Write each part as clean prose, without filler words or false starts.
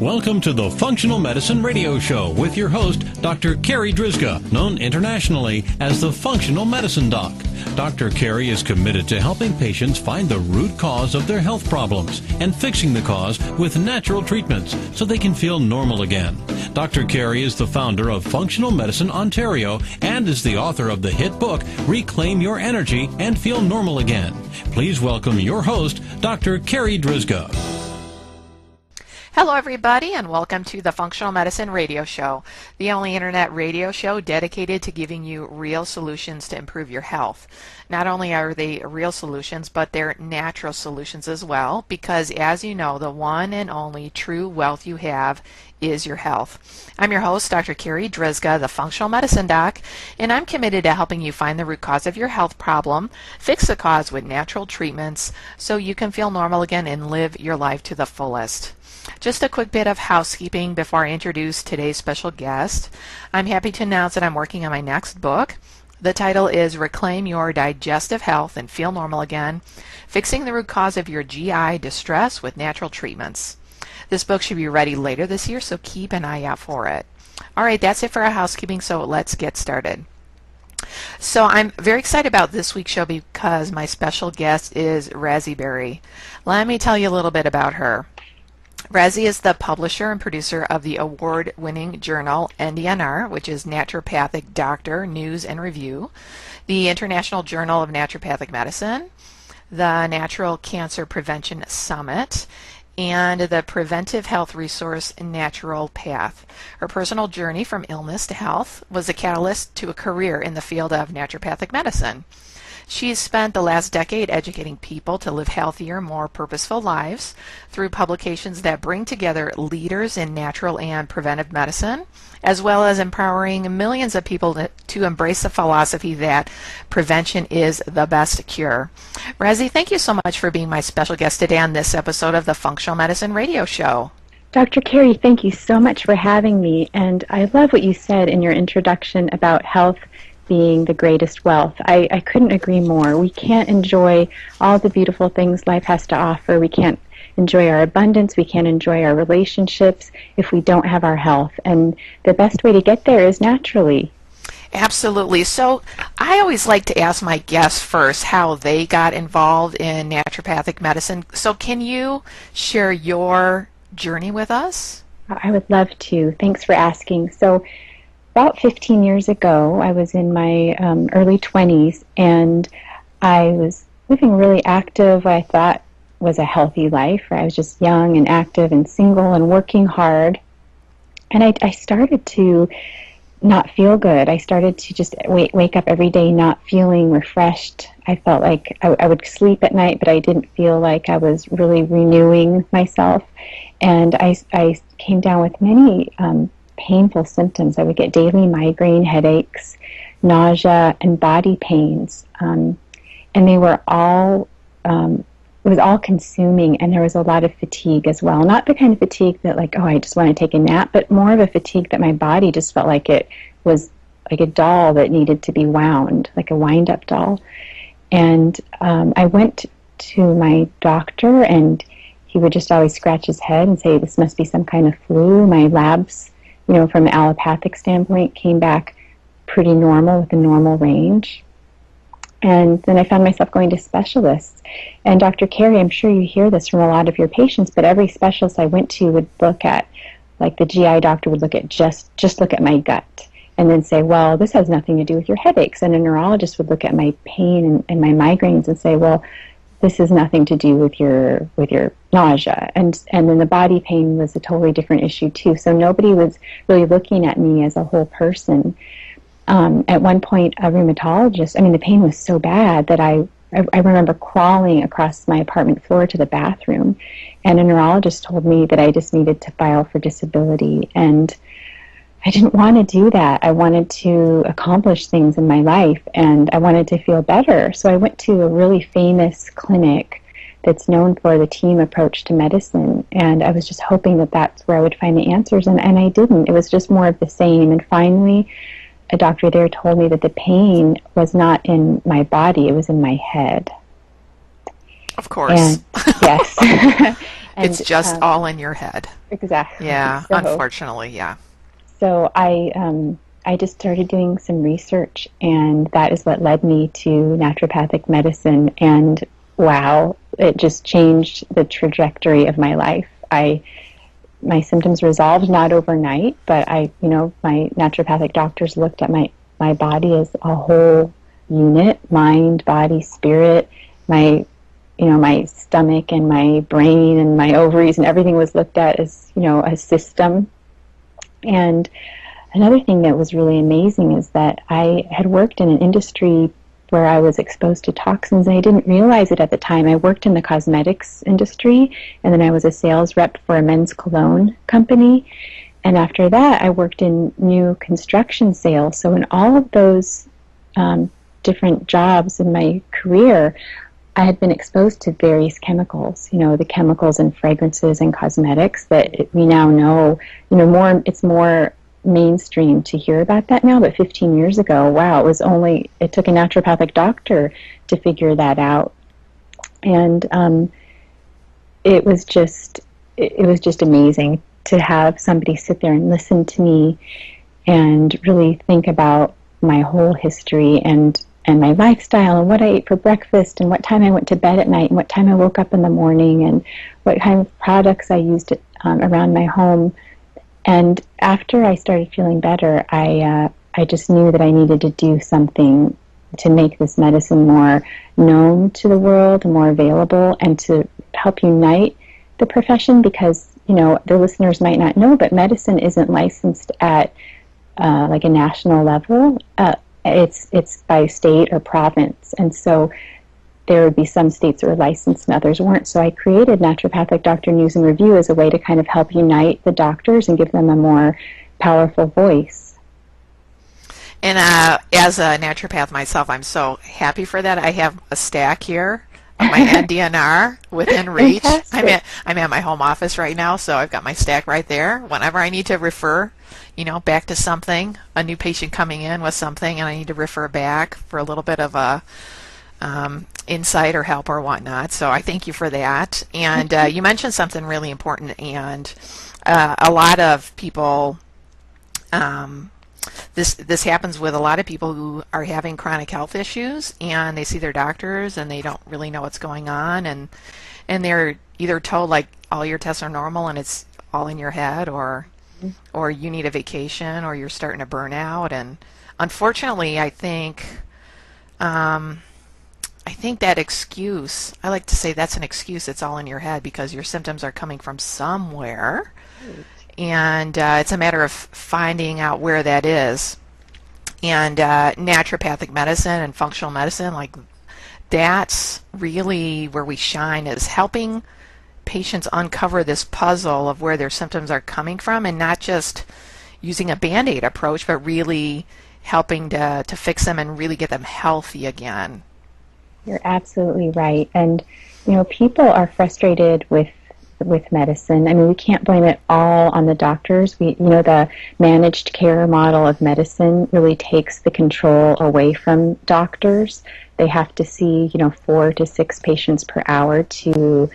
Welcome to the Functional Medicine Radio Show with your host, Dr. Carri Drzyzga, known internationally as the Functional Medicine Doc. Dr. Carri is committed to helping patients find the root cause of their health problems and fixing the cause with natural treatments so they can feel normal again. Dr. Carri is the founder of Functional Medicine Ontario and is the author of the hit book, Reclaim Your Energy and Feel Normal Again. Please welcome your host, Dr. Carri Drzyzga. Hello everybody, and welcome to the Functional Medicine Radio Show, the only internet radio show dedicated to giving you real solutions to improve your health. Not only are they real solutions, but they're natural solutions as well, because as you know, the one and only true wealth you have is your health. I'm your host, Dr. Carri Drzyzga, the Functional Medicine Doc, and I'm committed to helping you find the root cause of your health problem, fix the cause with natural treatments, so you can feel normal again and live your life to the fullest. Just a quick bit of housekeeping before I introduce today's special guest. I'm happy to announce that I'm working on my next book. The title is Reclaim Your Digestive Health and Feel Normal Again, Fixing the Root Cause of Your GI Distress with Natural Treatments. This book should be ready later this year, so keep an eye out for it. All right, that's it for our housekeeping, so let's get started. So I'm very excited about this week's show because my special guest is Razi Berry. Let me tell you a little bit about her. Razi is the publisher and producer of the award-winning journal NDNR, which is Naturopathic Doctor, News and Review, the International Journal of Naturopathic Medicine, the Natural Cancer Prevention Summit, and the preventive health resource NaturalPath. Her personal journey from illness to health was a catalyst to a career in the field of naturopathic medicine. She's spent the last decade educating people to live healthier, more purposeful lives through publications that bring together leaders in natural and preventive medicine, as well as empowering millions of people to embrace the philosophy that prevention is the best cure. Razi, thank you so much for being my special guest today on this episode of the Functional Medicine Radio Show. Dr. Carri, thank you so much for having me, and I love what you said in your introduction about health being the greatest wealth. I couldn't agree more. We can't enjoy all the beautiful things life has to offer. We can't enjoy our abundance. We can't enjoy our relationships if we don't have our health. And the best way to get there is naturally. Absolutely. So I always like to ask my guests first how they got involved in naturopathic medicine. So can you share your journey with us? I would love to. Thanks for asking. So about 15 years ago, I was in my early 20s, and I was living really active, what I thought was a healthy life. I was just young and active and single and working hard. And I started to not feel good. I started to just wake up every day not feeling refreshed. I felt like I would sleep at night, but I didn't feel like I was really renewing myself. And I came down with many painful symptoms. I would get daily migraine headaches, nausea, and body pains. And they were all, it was all consuming, and there was a lot of fatigue as well. Not the kind of fatigue that like, oh, I just want to take a nap, but more of a fatigue that my body just felt like it was like a doll that needed to be wound, like a wind-up doll. And I went to my doctor, and he would just always scratch his head and say, this must be some kind of flu. My labs, from an allopathic standpoint, came back pretty normal with a normal range. And then I found myself going to specialists. And Dr. Carri, I'm sure you hear this from a lot of your patients, but every specialist I went to would look at, like the GI doctor would look at just look at my gut and then say, well, this has nothing to do with your headaches. And a neurologist would look at my pain and my migraines and say, well, this has nothing to do with your nausea. And then the body pain was a totally different issue too. So nobody was really looking at me as a whole person. At one point, a rheumatologist, the pain was so bad that I remember crawling across my apartment floor to the bathroom, and a neurologist told me that I just needed to file for disability. And I didn't want to do that. I wanted to accomplish things in my life, and I wanted to feel better. So I went to a really famous clinic that's known for the team approach to medicine, and I was just hoping that that's where I would find the answers, and I didn't. It was just more of the same. And finally, a doctor there told me that the pain was not in my body, it was in my head. Of course. And, yes. And, it's just all in your head. Exactly. Yeah, So, unfortunately, yeah. So I just started doing some research, and that is what led me to naturopathic medicine. And wow, it just changed the trajectory of my life. My symptoms resolved not overnight, but my naturopathic doctors looked at my body as a whole unit, mind, body, spirit, my stomach and my brain and my ovaries, and everything was looked at as, a system. And another thing that was really amazing is that I had worked in an industry where I was exposed to toxins, and I didn't realize it at the time. I worked in the cosmetics industry, and then I was a sales rep for a men's cologne company. And after that, I worked in new construction sales. So in all of those different jobs in my career, I had been exposed to various chemicals, the chemicals and fragrances and cosmetics that we now know, it's more mainstream to hear about that now, but 15 years ago, wow, it took a naturopathic doctor to figure that out. And it was just amazing to have somebody sit there and listen to me and really think about my whole history and my lifestyle and what I ate for breakfast and what time I went to bed at night and what time I woke up in the morning and what kind of products I used around my home. And after I started feeling better, I just knew that I needed to do something to make this medicine more known to the world, more available, and to help unite the profession, because, the listeners might not know, but medicine isn't licensed at like a national level. It's by state or province. And so there would be some states that were licensed and others weren't. So I created Naturopathic Doctor News and Review as a way to kind of help unite the doctors and give them a more powerful voice. And as a naturopath myself, I'm so happy for that. I have a stack here of my NDNR within reach. I'm at my home office right now, so I've got my stack right there. Whenever I need to refer, back to something, a new patient coming in with something, and I need to refer back for a little bit of a insight or help or whatnot. So I thank you for that. And you mentioned something really important, and a lot of people, this happens with a lot of people who are having chronic health issues, and they see their doctors and they don't really know what's going on, and they're either told like all your tests are normal and it's all in your head, or you need a vacation, or you're starting to burn out. And unfortunately, I think that excuse, I like to say that's an excuse. It's all in your head because your symptoms are coming from somewhere. And it's a matter of finding out where that is. And naturopathic medicine and functional medicine, like that's really where we shine, is helping patients uncover this puzzle of where their symptoms are coming from, and not just using a Band-Aid approach, but really helping to fix them and really get them healthy again. You're absolutely right. And, people are frustrated with medicine. I mean, we can't blame it all on the doctors. The managed care model of medicine really takes the control away from doctors. They have to see, 4 to 6 patients per hour to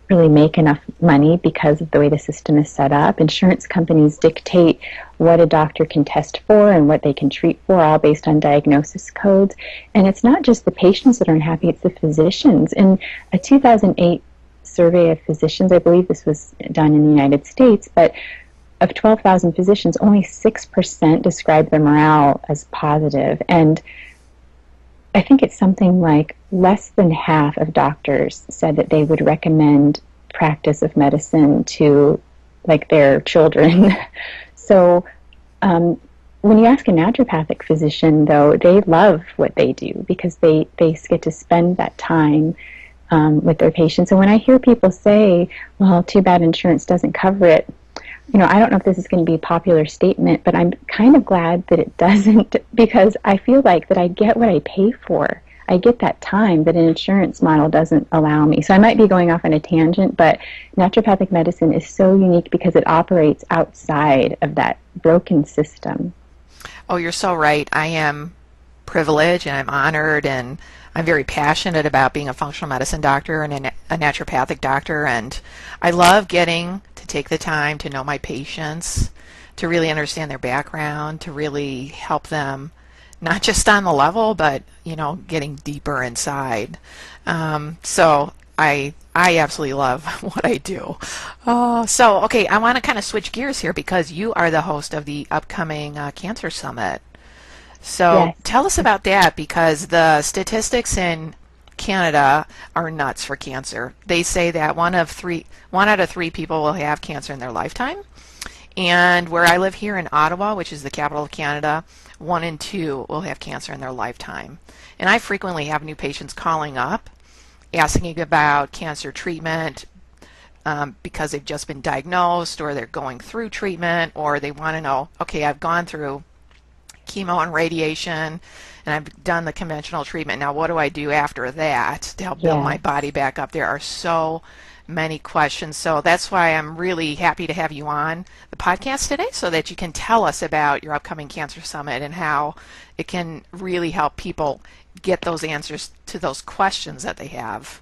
really make enough money because of the way the system is set up. Insurance companies dictate what a doctor can test for and what they can treat for, all based on diagnosis codes. And it's not just the patients that are unhappy, it's the physicians. In a 2008 survey of physicians, I believe this was done in the United States, but of 12,000 physicians, only 6% described their morale as positive. And I think it's something like less than half of doctors said that they would recommend practice of medicine to like their children. So when you ask a naturopathic physician, though, they love what they do because they get to spend that time with their patients. And when I hear people say, well, too bad insurance doesn't cover it, I don't know if this is going to be a popular statement, but I'm kind of glad that it doesn't, because I feel like that I get what I pay for. I get that time that an insurance model doesn't allow me. So I might be going off on a tangent, but naturopathic medicine is so unique because it operates outside of that broken system. Oh, you're so right. I am privilege and I'm honored, and I'm very passionate about being a functional medicine doctor and a naturopathic doctor, and I love getting to take the time to know my patients, to really understand their background, to really help them not just on the level, but getting deeper inside. So I absolutely love what I do. Okay, I want to kind of switch gears here because you are the host of the upcoming Cancer Summit. So Yes. tell us about that, because the statistics in Canada are nuts for cancer. They say that one out of three people will have cancer in their lifetime. And where I live here in Ottawa, which is the capital of Canada, 1 in 2 will have cancer in their lifetime. And I frequently have new patients calling up asking about cancer treatment because they've just been diagnosed, or they're going through treatment, or they want to know, okay, I've gone through chemo and radiation and I've done the conventional treatment. Now what do I do after that to help build my body back up? There are so many questions. So that's why I'm really happy to have you on the podcast today, so that you can tell us about your upcoming Cancer Summit and how it can really help people get those answers to those questions that they have.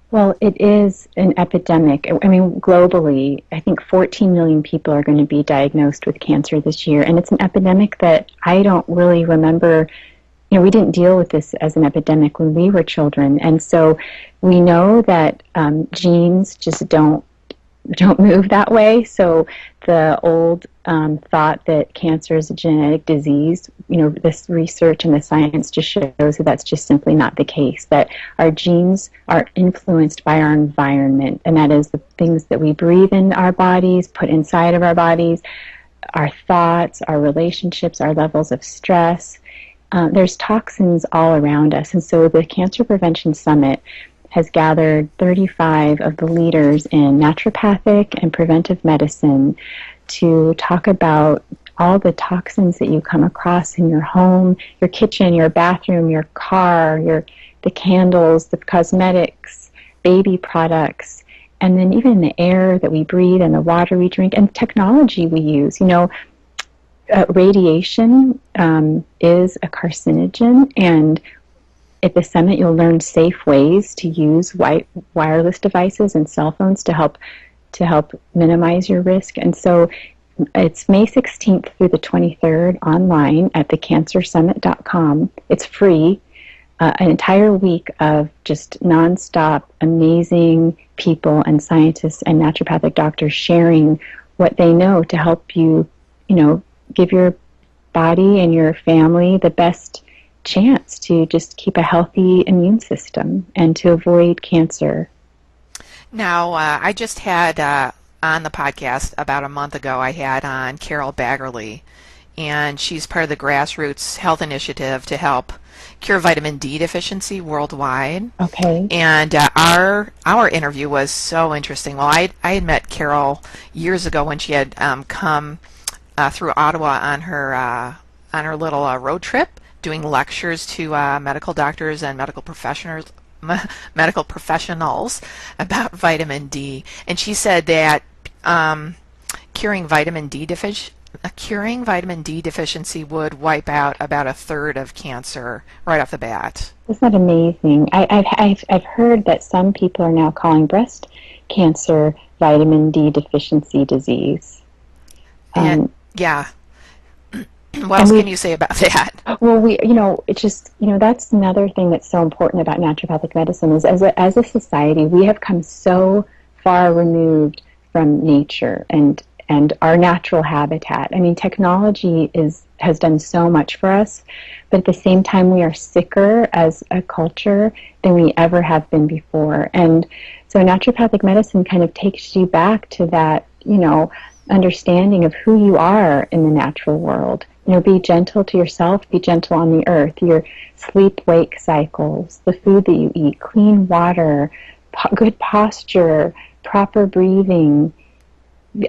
Well, it is an epidemic. I mean, globally, I think 14 million people are going to be diagnosed with cancer this year, and it's an epidemic that I don't really remember. We didn't deal with this as an epidemic when we were children, and so we know that genes just don't move that way. So the old thought that cancer is a genetic disease, this research and the science just shows that that's just simply not the case, that our genes are influenced by our environment, and that is the things that we breathe in our bodies, put inside of our bodies, our thoughts, our relationships, our levels of stress. There's toxins all around us, and so the Cancer Prevention Summit has gathered 35 of the leaders in naturopathic and preventive medicine to talk about all the toxins that you come across in your home, your kitchen, your bathroom, your car, the candles, the cosmetics, baby products, and then even the air that we breathe and the water we drink and technology we use. Radiation is a carcinogen, and at the summit you'll learn safe ways to use wireless devices and cell phones to help minimize your risk. And so it's May 16th through the 23rd online at thecancersummit.com. It's free. An entire week of just nonstop amazing people and scientists and naturopathic doctors sharing what they know to help you, give your body and your family the best chance to just keep a healthy immune system and to avoid cancer. Now, I just had on the podcast about a month ago, I had on Carol Baggerly, and she's part of the Grassroots Health Initiative to help cure vitamin D deficiency worldwide. Okay. And our interview was so interesting. Well, I had met Carol years ago when she had come through Ottawa on her little road trip, doing lectures to medical doctors and medical professionals about vitamin D. And she said that curing vitamin D deficiency would wipe out about a third of cancer right off the bat. Isn't that amazing? I've heard that some people are now calling breast cancer vitamin D deficiency disease. Yeah. What else can you say about that? Well, it's just, that's another thing that's so important about naturopathic medicine is as a society, we have come so far removed from nature and our natural habitat. I mean, technology has done so much for us, but at the same time, we are sicker as a culture than we ever have been before. And so naturopathic medicine kind of takes you back to that, understanding of who you are in the natural world. Be gentle to yourself, be gentle on the earth, your sleep-wake cycles, the food that you eat, clean water, good posture, proper breathing.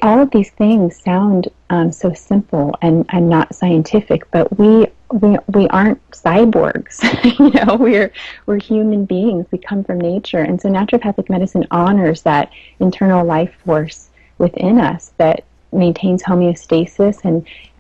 All of these things sound so simple and not scientific, but we aren't cyborgs. We're human beings. We come from nature, and so naturopathic medicine honors that internal life force within us that maintains homeostasis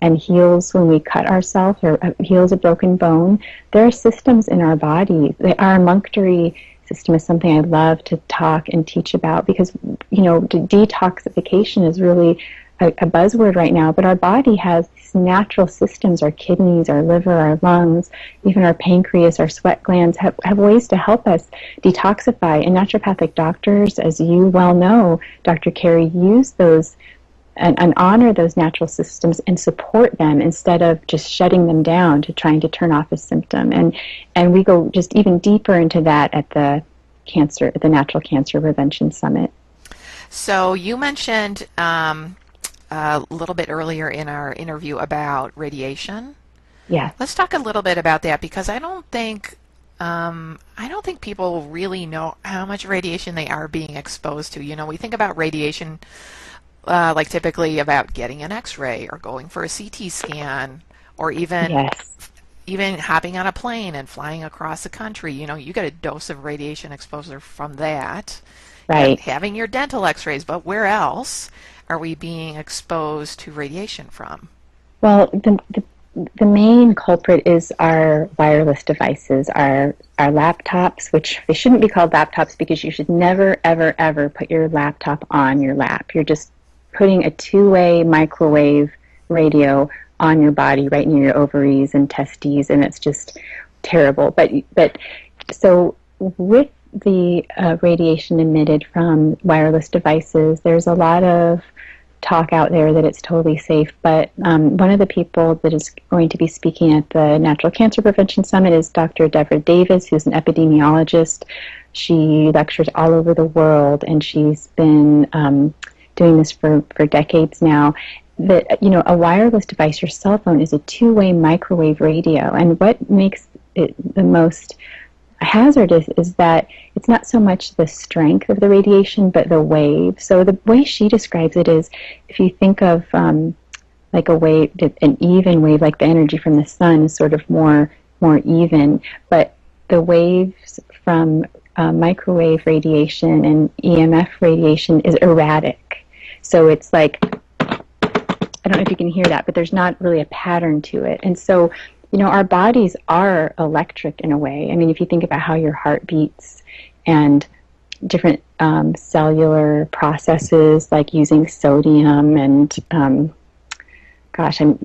and heals when we cut ourselves or heals a broken bone. There are systems in our body. Our emunctory system is something I love to talk and teach about because, detoxification is really a buzzword right now, but our body has these natural systems. Our kidneys, our liver, our lungs, even our pancreas, our sweat glands have ways to help us detoxify. And naturopathic doctors, as you well know, Dr. Carri, use those and honor those natural systems and support them instead of just shutting them down to trying to turn off a symptom. And we go just even deeper into that at the Natural Cancer Prevention Summit. So you mentioned a little bit earlier in our interview about radiation. Yeah. Let's talk a little bit about that because I don't think people really know how much radiation they are being exposed to. We think about radiation like typically about getting an X-ray or going for a CT scan or even hopping on a plane and flying across the country. You get a dose of radiation exposure from that. Right. And having your dental X-rays, but where else are we being exposed to radiation from? Well, the main culprit is our wireless devices, our laptops, which they shouldn't be called laptops because you should never, ever, ever put your laptop on your lap. You're just putting a two-way microwave radio on your body right near your ovaries and testes, and it's just terrible. But so with the radiation emitted from wireless devices, there's a lot of talk out there that it's totally safe, but one of the people that is going to be speaking at the Natural Cancer Prevention Summit is Dr. Deborah Davis, who's an epidemiologist. She lectures all over the world, and she's been doing this for decades now. That a wireless device, your cell phone, is a two-way microwave radio, and what makes it the most hazardous is that it's not so much the strength of the radiation, but the wave. So the way she describes it is, if you think of like a wave, an even wave, like the energy from the sun is sort of more even, but the waves from microwave radiation and EMF radiation is erratic. So it's like, I don't know if you can hear that, but there's not really a pattern to it. And so our bodies are electric in a way. I mean, if you think about how your heart beats and different cellular processes like using sodium and, gosh, I'm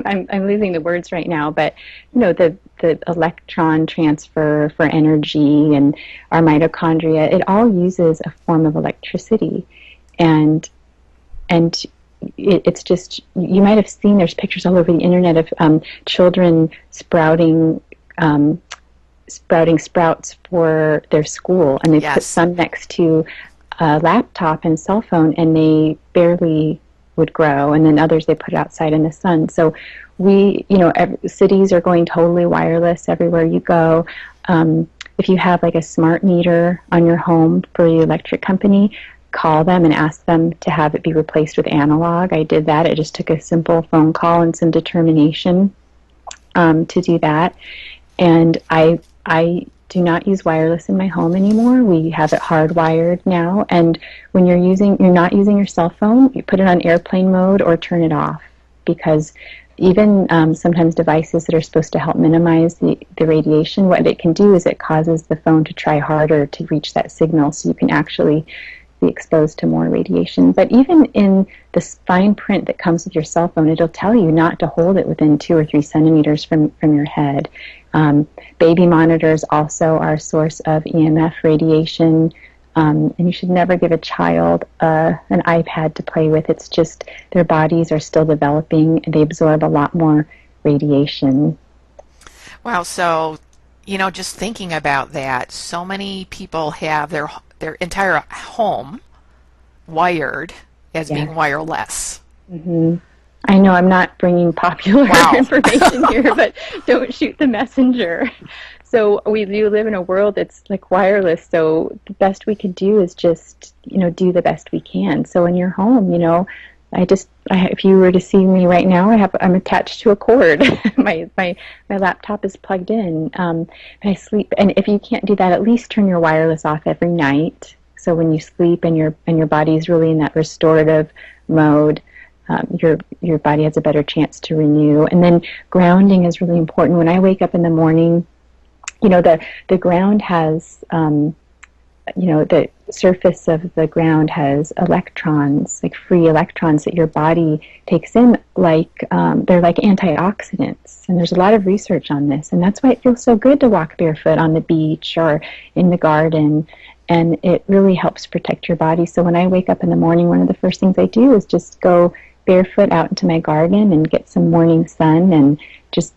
I'm losing the words right now, but the electron transfer for energy and our mitochondria, it all uses a form of electricity, and it's just, you might have seen, there's pictures all over the internet of children sprouting sprouts for their school, and they put some next to a laptop and cell phone, and they barely would grow, and then others they put outside in the sun. So cities are going totally wireless everywhere you go. If you have like a smart meter on your home for the electric company, call them and ask them to have it be replaced with analog. I did that. It just took a simple phone call and some determination to do that. And I do not use wireless in my home anymore. We have it hardwired now. And when you're not using your cell phone, you put it on airplane mode or turn it off, because even sometimes devices that are supposed to help minimize the radiation, what it can do is it causes the phone to try harder to reach that signal, so you can actually be exposed to more radiation. But even in the fine print that comes with your cell phone, it'll tell you not to hold it within 2 or 3 centimeters from your head. Baby monitors also are a source of EMF radiation, and you should never give a child an iPad to play with. It's just their bodies are still developing, and they absorb a lot more radiation. Wow, so just thinking about that, so many people have their entire home wired as being wireless. Mm-hmm. I know I'm not bringing popular information here, but don't shoot the messenger. So we do live in a world that's like wireless, so the best we could do is just, do the best we can. So in your home, if you were to see me right now, I'm attached to a cord. my laptop is plugged in. And I sleep. And if you can't do that, at least turn your wireless off every night. So when you sleep and your body is really in that restorative mode, your body has a better chance to renew. And then grounding is really important. When I wake up in the morning, the ground has, the surface of the ground has electrons, like free electrons that your body takes in, like they're like antioxidants. And there's a lot of research on this. And that's why it feels so good to walk barefoot on the beach or in the garden. And it really helps protect your body. So when I wake up in the morning, one of the first things I do is just go barefoot out into my garden and get some morning sun and just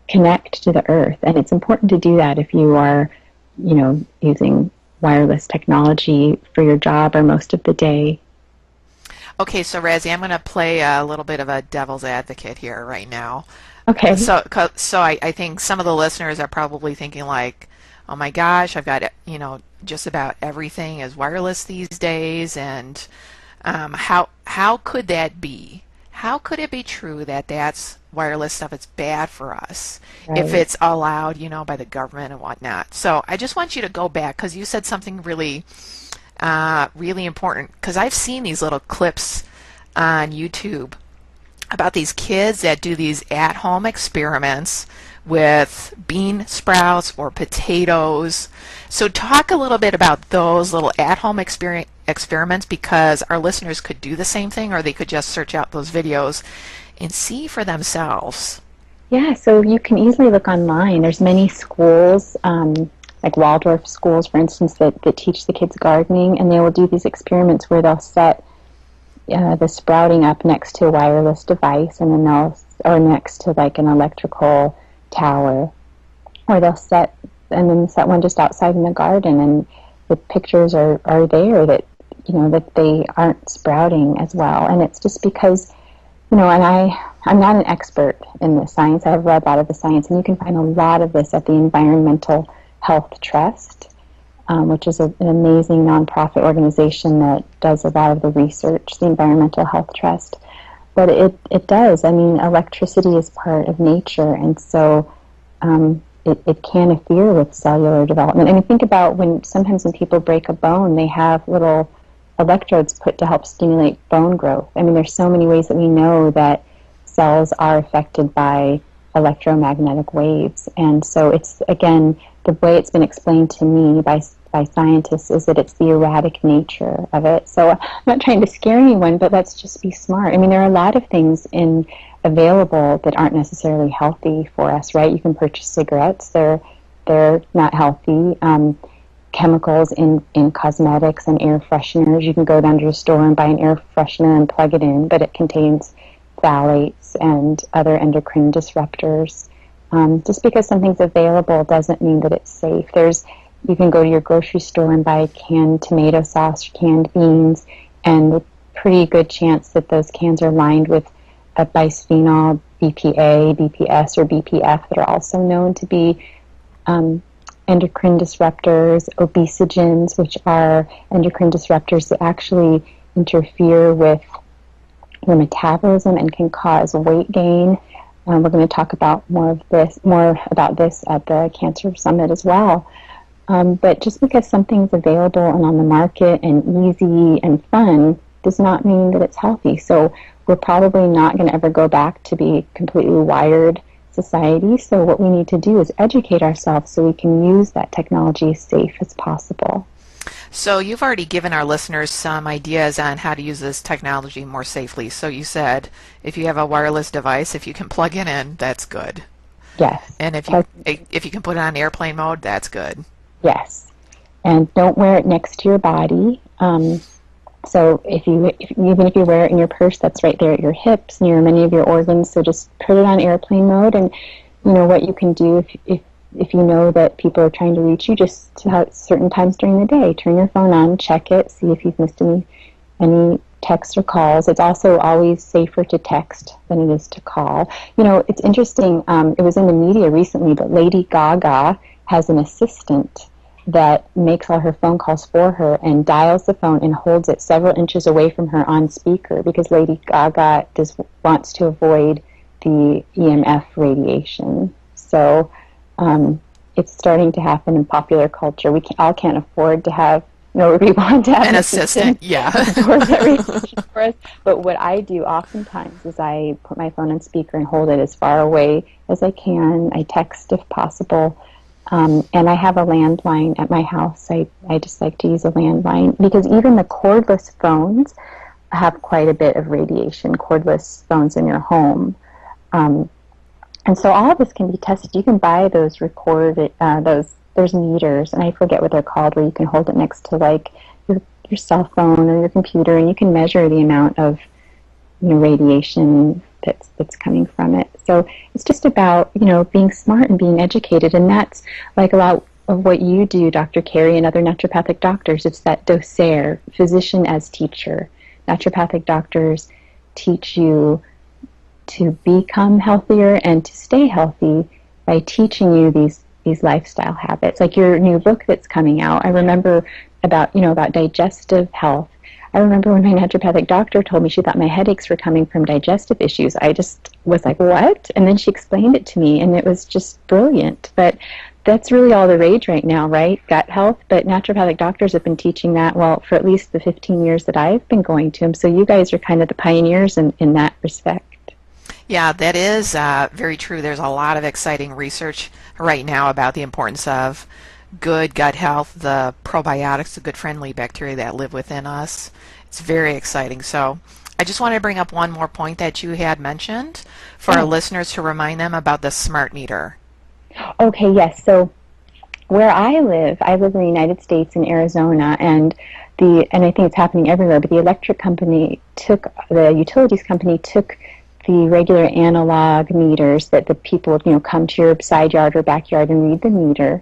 connect to the earth. And it's important to do that if you are, using wireless technology for your job or most of the day. Okay, so Razi, I'm going to play a little bit of a devil's advocate here right now. Okay. So I think some of the listeners are probably thinking like, oh my gosh, I've got, just about everything is wireless these days, and how could that be? How could it be true that that's wireless stuff? It's bad for us if it's allowed, by the government and whatnot. So I just want you to go back because you said something really, really important. Because I've seen these little clips on YouTube about these kids that do these at-home experiments with bean sprouts or potatoes. So talk a little bit about those little at-home experiments, because our listeners could do the same thing, or they could just search out those videos and see for themselves. Yeah, so you can easily look online. There's many schools, like Waldorf schools, for instance, that teach the kids gardening, and they will do these experiments where they'll set the sprouting up next to a wireless device, and then or next to like an electrical tower, or they'll set one just outside in the garden, and the pictures are there that that they aren't sprouting as well. And it's just because and I'm not an expert in the science. I've read a lot of the science, and you can find a lot of this at the Environmental Health Trust, which is an amazing nonprofit organization that does a lot of the research, the Environmental Health Trust. But it does. I mean, electricity is part of nature, and so it can interfere with cellular development. I mean, think about sometimes when people break a bone, they have little electrodes put to help stimulate bone growth. I mean, there's so many ways that we know that cells are affected by electromagnetic waves. And so it's, again, the way it's been explained to me by scientists is that it's the erratic nature of it. So I'm not trying to scare anyone, but let's just be smart. I mean, there are a lot of things available that aren't necessarily healthy for us, right? You can purchase cigarettes. They're not healthy. Chemicals in cosmetics and air fresheners. You can go down to the store and buy an air freshener and plug it in, but it contains phthalates and other endocrine disruptors. Just because something's available doesn't mean that it's safe. You can go to your grocery store and buy canned tomato sauce, canned beans, and a pretty good chance that those cans are lined with a bisphenol, BPA, BPS, or BPF that are also known to be endocrine disruptors, obesogens, which are endocrine disruptors that actually interfere with your metabolism and can cause weight gain. We're going to talk about more about this at the Cancer Summit as well. But just because something's available and on the market and easy and fun does not mean that it's healthy. So we're probably not going to ever go back to be completely wired society. So what we need to do is educate ourselves so we can use that technology as safe as possible. So you've already given our listeners some ideas on how to use this technology more safely. So you said if you have a wireless device, if you can plug it in, that's good. Yes. And if you can put it on airplane mode, that's good. Yes. And don't wear it next to your body. So even if you wear it in your purse, that's right there at your hips, near many of your organs. So just put it on airplane mode. And what you can do if you know that people are trying to reach you, just at certain times during the day, turn your phone on, check it, see if you've missed any texts or calls. It's also always safer to text than it is to call. It's interesting. It was in the media recently, but Lady Gaga has an assistant that makes all her phone calls for her and dials the phone and holds it several inches away from her on speaker because Lady Gaga wants to avoid the EMF radiation. So it's starting to happen in popular culture. We all can't afford to have we want to have an assistant, absorb that radiation for us. But what I do oftentimes is I put my phone on speaker and hold it as far away as I can. I text if possible. And I have a landline at my house. I just like to use a landline because even the cordless phones have quite a bit of radiation, cordless phones in your home. And so all of this can be tested. You can buy those there's meters, and I forget what they're called, where you can hold it next to like your cell phone or your computer, and you can measure the amount of radiation that's coming from it. So it's just about being smart and being educated, and that's like a lot of what you do, Dr. Carri, and other naturopathic doctors. It's that docere, physician as teacher. Naturopathic doctors teach you to become healthier and to stay healthy by teaching you these lifestyle habits. Like your new book that's coming out, I remember about digestive health. I remember when my naturopathic doctor told me she thought my headaches were coming from digestive issues. I just was like, what? And then she explained it to me, and it was just brilliant. But that's really all the rage right now, right? Gut health. But naturopathic doctors have been teaching that, well, for at least the 15 years that I've been going to them. So you guys are kind of the pioneers in that respect. Yeah, that is very true. There's a lot of exciting research right now about the importance of good gut health, the probiotics, the good friendly bacteria that live within us. It's very exciting. So I just want to bring up one more point that you had mentioned for our listeners to remind them about the smart meter. Okay, yes. So where I live in the United States in Arizona, and I think it's happening everywhere, but the utilities company took the regular analog meters that the people come to your side yard or backyard and read the meter.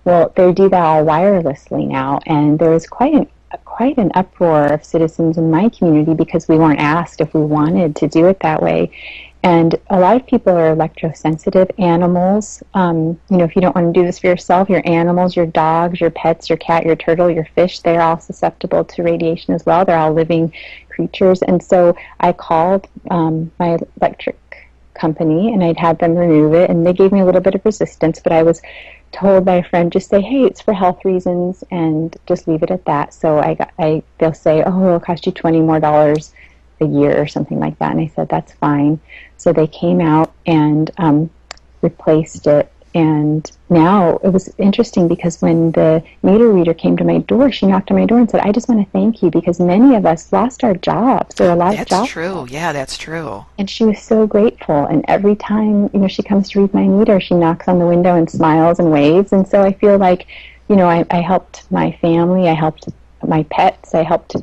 Well, they do that all wirelessly now, and there was quite an uproar of citizens in my community because we weren't asked if we wanted to do it that way. And a lot of people are electrosensitive animals. If you don't want to do this for yourself, your animals, your dogs, your pets, your cat, your turtle, your fish, they're all susceptible to radiation as well. They're all living creatures. And so I called my electric company, and I'd had them remove it, and they gave me a little bit of resistance, but I was told by a friend, just say, hey, it's for health reasons, and just leave it at that. So they'll say, oh, it'll cost you $20 more a year or something like that. And I said, that's fine. So they came out and replaced it. And now it was interesting because when the meter reader came to my door, she knocked on my door and said, I just want to thank you because many of us lost our jobs. There are a lot of jobs. That's true. Yeah, that's true. And she was so grateful. And every time, she comes to read my meter, she knocks on the window and smiles and waves. And so I feel like, I helped my family. I helped my pets. I helped,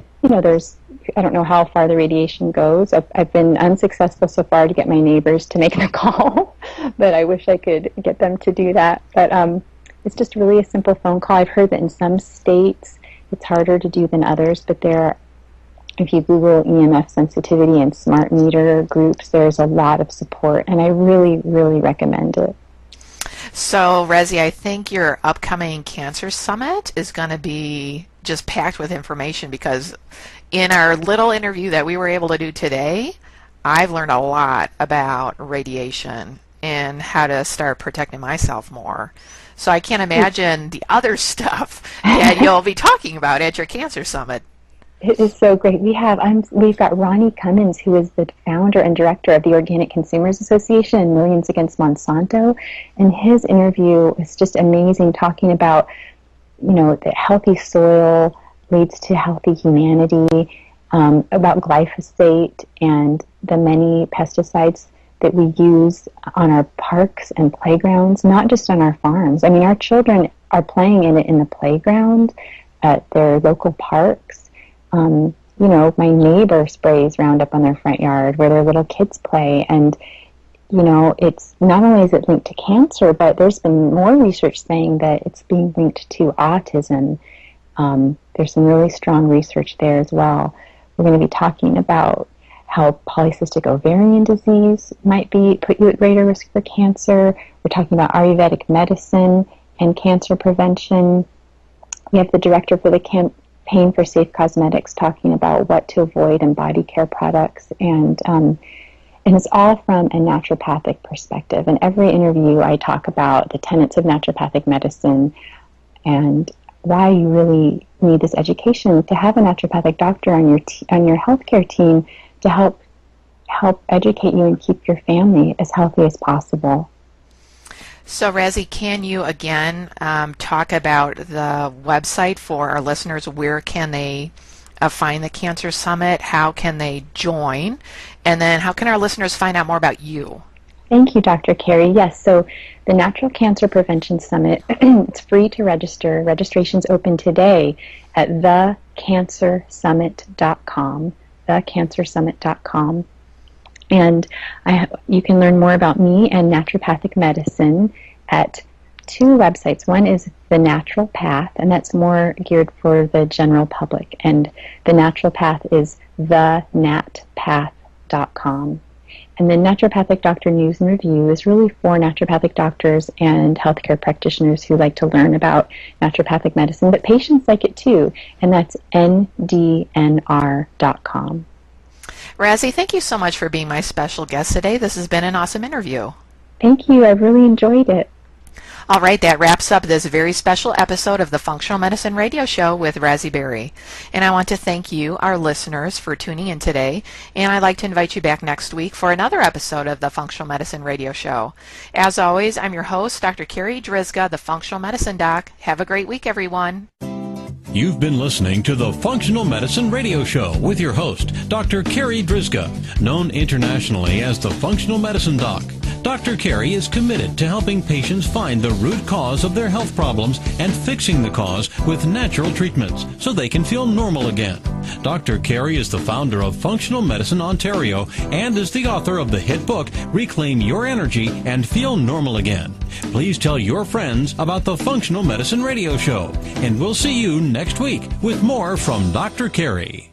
I don't know how far the radiation goes. I've been unsuccessful so far to get my neighbors to make the call, but I wish I could get them to do that. But it's just really a simple phone call. I've heard that in some states it's harder to do than others, but if you Google EMF sensitivity and smart meter groups, there's a lot of support, and I really, really recommend it. So, Razi, I think your upcoming Cancer Summit is going to be just packed with information because in our little interview that we were able to do today, I've learned a lot about radiation and how to start protecting myself more. So I can't imagine the other stuff that you'll be talking about at your Cancer Summit. It is so great. We've got Ronnie Cummins, who is the founder and director of the Organic Consumers Association and Millions Against Monsanto, and his interview is just amazing, talking about that healthy soil leads to healthy humanity, about glyphosate and the many pesticides that we use on our parks and playgrounds, not just on our farms. I mean, our children are playing in it in the playground at their local parks. My neighbor sprays Roundup on their front yard where their little kids play, and it's not only is it linked to cancer, but there's been more research saying that it's being linked to autism. There's some really strong research there as well. We're going to be talking about how polycystic ovarian disease might put you at greater risk for cancer. We're talking about Ayurvedic medicine and cancer prevention. We have the director for the Campaign for Safe Cosmetics talking about what to avoid in body care products, and it's all from a naturopathic perspective. In every interview, I talk about the tenets of naturopathic medicine, and why you really need this education, to have a naturopathic doctor on your healthcare team to help educate you and keep your family as healthy as possible. So, Razi, can you again talk about the website for our listeners? Where can they find the Cancer Summit? How can they join? And then how can our listeners find out more about you? Thank you, Dr. Carri. Yes, so the Natural Cancer Prevention Summit, it's free to register. Registration's open today at thecancersummit.com, thecancersummit.com. And you can learn more about me and naturopathic medicine at two websites. One is the NaturalPath, and that's more geared for the general public. And the NaturalPath is thenatpath.com. And the Naturopathic Doctor News and Review is really for naturopathic doctors and healthcare practitioners who like to learn about naturopathic medicine, but patients like it too, and that's NDNR.com. Razi, thank you so much for being my special guest today. This has been an awesome interview. Thank you. I've really enjoyed it. All right, that wraps up this very special episode of the Functional Medicine Radio Show with Razi Berry. And I want to thank you, our listeners, for tuning in today. And I'd like to invite you back next week for another episode of the Functional Medicine Radio Show. As always, I'm your host, Dr. Carri Drzyzga, the Functional Medicine Doc. Have a great week, everyone. You've been listening to the Functional Medicine Radio Show with your host, Dr. Carri Drzyzga, known internationally as the Functional Medicine Doc. Dr. Carri is committed to helping patients find the root cause of their health problems and fixing the cause with natural treatments so they can feel normal again. Dr. Carri is the founder of Functional Medicine Ontario and is the author of the hit book, Reclaim Your Energy and Feel Normal Again. Please tell your friends about the Functional Medicine Radio Show, and we'll see you next week with more from Dr. Carri.